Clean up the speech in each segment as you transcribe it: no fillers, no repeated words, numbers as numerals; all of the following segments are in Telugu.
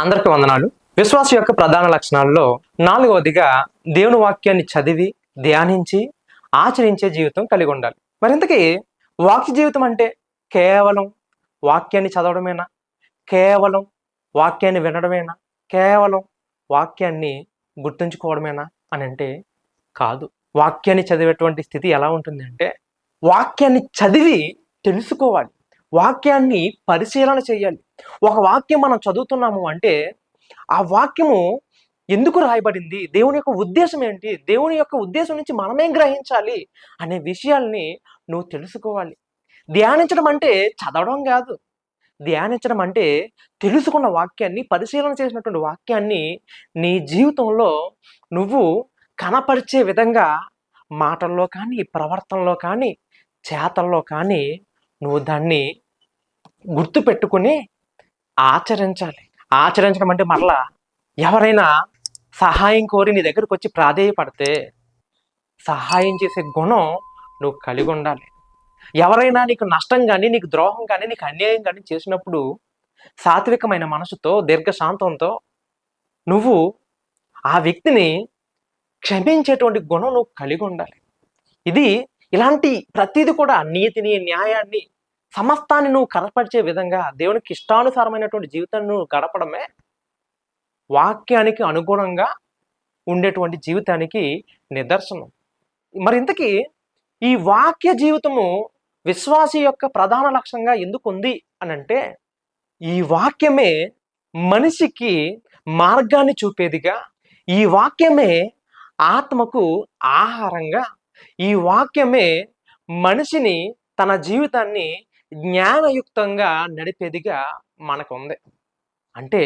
అందరికీ వందనాలు. విశ్వాస యొక్క ప్రధాన లక్షణాల్లో నాలుగవదిగా దేవుని వాక్యాన్ని చదివి, ధ్యానించి, ఆచరించే జీవితం కలిగి ఉండాలి. మరి ఇంతకీ వాక్య జీవితం అంటే కేవలం వాక్యాన్ని చదవడమేనా? కేవలం వాక్యాన్ని వినడమేనా? కేవలం వాక్యాన్ని గుర్తుంచుకోవడమేనా అని అంటే కాదు. వాక్యాన్ని చదివేటువంటి స్థితి ఎలా ఉంటుంది అంటే, వాక్యాన్ని చదివి తెలుసుకోవాలి. వాక్యాన్ని పరిశీలన చేయాలి. ఒక వాక్యం మనం చదువుతున్నాము అంటే, ఆ వాక్యము ఎందుకు రాయబడింది? దేవుని యొక్క ఉద్దేశం ఏంటి? దేవుని యొక్క ఉద్దేశం నుంచి మనమేం గ్రహించాలి? అనే విషయాల్ని నువ్వు తెలుసుకోవాలి. ధ్యానించడం అంటే చదవడం కాదు. ధ్యానించడం అంటే తెలుసుకున్న వాక్యాన్ని, పరిశీలన చేసినటువంటి వాక్యాన్ని నీ జీవితంలో నువ్వు కనపరిచే విధంగా మాటల్లో కానీ, ప్రవర్తనలో కానీ, చేతల్లో కానీ నువ్వు దాన్ని గుర్తుపెట్టుకుని ఆచరించాలి. ఆచరించడం అంటే మరలా ఎవరైనా సహాయం కోరి నీ దగ్గరకు వచ్చి ప్రాధేయపడితే సహాయం చేసే గుణం నువ్వు కలిగి ఉండాలి. ఎవరైనా నీకు నష్టం కానీ, నీకు ద్రోహం కానీ, నీకు అన్యాయం కానీ చేసినప్పుడు సాత్వికమైన మనసుతో, దీర్ఘశాంతంతో నువ్వు ఆ వ్యక్తిని క్షమించేటువంటి గుణం నువ్వు కలిగి ఉండాలి. ఇలాంటి ప్రతిదీ కూడా నీతిని, న్యాయాన్ని, సమస్తాన్ని నువ్వు కనపరిచే విధంగా దేవునికి ఇష్టానుసారమైనటువంటి జీవితాన్ని నువ్వు గడపడమే వాక్యానికి అనుగుణంగా ఉండేటువంటి జీవితానికి నిదర్శనం. మరి ఇంతకీ ఈ వాక్య జీవితము విశ్వాసి యొక్క ప్రధాన లక్ష్యంగా ఎందుకు ఉంది అని అంటే, ఈ వాక్యమే మనిషికి మార్గాన్ని చూపేదిగా, ఈ వాక్యమే ఆత్మకు ఆహారంగా, ఈ వాక్యమే మనిషిని తన జీవితాన్ని జ్ఞానయుక్తంగా నడిపేదిగా మనకుంది. అంటే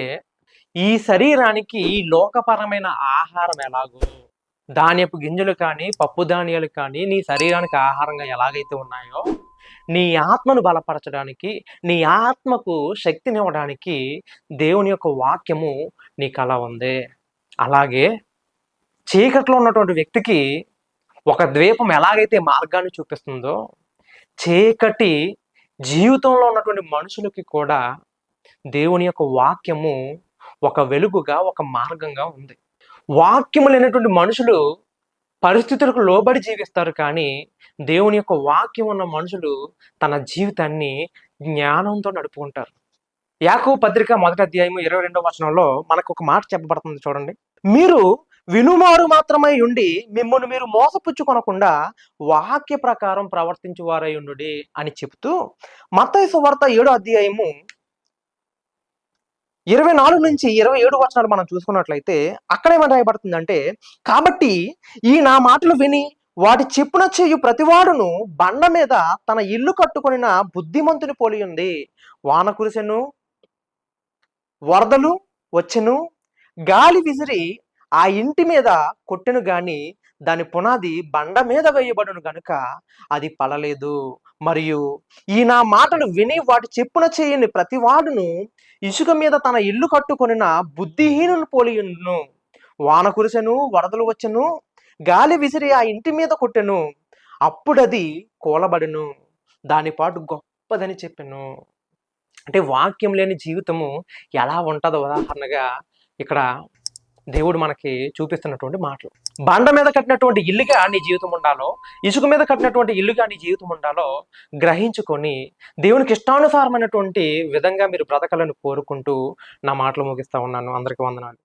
ఈ శరీరానికి లోకపరమైన ఆహారం ఎలాగో, ధాన్యపు గింజలు కానీ, పప్పు ధాన్యాలు కానీ నీ శరీరానికి ఆహారంగా ఎలాగైతే ఉన్నాయో, నీ ఆత్మను బలపరచడానికి, నీ ఆత్మకు శక్తినివ్వడానికి దేవుని యొక్క వాక్యము నీకు అలా ఉంది. అలాగే చీకట్లో ఉన్నటువంటి వ్యక్తికి ఒక ద్వీపం ఎలాగైతే మార్గాన్ని చూపిస్తుందో, చీకటి జీవితంలో ఉన్నటువంటి మనుషులకి కూడా దేవుని యొక్క వాక్యము ఒక వెలుగుగా, ఒక మార్గంగా ఉంది. వాక్యము లేనటువంటి మనుషులు పరిస్థితులకు లోబడి జీవిస్తారు, కానీ దేవుని యొక్క వాక్యం ఉన్న మనుషులు తన జీవితాన్ని జ్ఞానంతో నడుపుకుంటారు. యాకోబు పత్రిక 1వ అధ్యాయము 22వ వచనంలో మనకు ఒక మాట చెప్పబడుతుంది చూడండి. మీరు వినుమారు మాత్రమై ఉండి మిమ్మల్ని మీరు మోసపుచ్చుకొనకుండా వాక్య ప్రకారం ప్రవర్తించువారై ఉండుడి అని చెప్తూ, మత్తయి సువార్త 7వ అధ్యాయము 24 నుంచి 27 వచనాలు మనం చూసుకున్నట్లయితే అక్కడ ఏమని రాయబడుతుందంటే, కాబట్టి ఈ నా మాటలు విని వాటి చెప్పున చేయు ప్రతివాడును బండ మీద తన ఇల్లు కట్టుకొనిన బుద్ధిమంతుని పోలి ఉంది. వాన కురిసెను, వరదలు వచ్చెను, గాలి విసిరి ఆ ఇంటి మీద కొట్టెను గాని దాని పునాది బండ మీద వేయబడును గనుక అది పడలేదు. మరియు ఈ నా మాటలు విని వాటి చెప్పున చేయని ప్రతివాడును ఇసుక మీద తన ఇల్లు కట్టుకొనిన బుద్ధిహీనులు పోలియుండును. వాన కురిసెను, వరదలు వచ్చెను, గాలి విసిరి ఆ ఇంటి మీద కొట్టెను, అప్పుడది కూలబడెను, దాని పాటు గొప్పదని చెప్పెను. అంటే వాక్యం లేని జీవితము ఎలా ఉంటుందో ఉదాహరణగా ఇక్కడ దేవుడు మనకి చూపిస్తున్నటువంటి మాటలు. బండ మీద కట్టినటువంటి ఇల్లుగా నీ జీవితం ఉండాలో, ఇసుక మీద కట్టినటువంటి ఇల్లుగా నీ జీవితం ఉండాలో గ్రహించుకొని దేవునికి ఇష్టానుసారమైనటువంటి విధంగా మీరు బ్రతకాలని కోరుకుంటూ నా మాటలు ముగిస్తా ఉన్నాను. అందరికీ వందనాలు.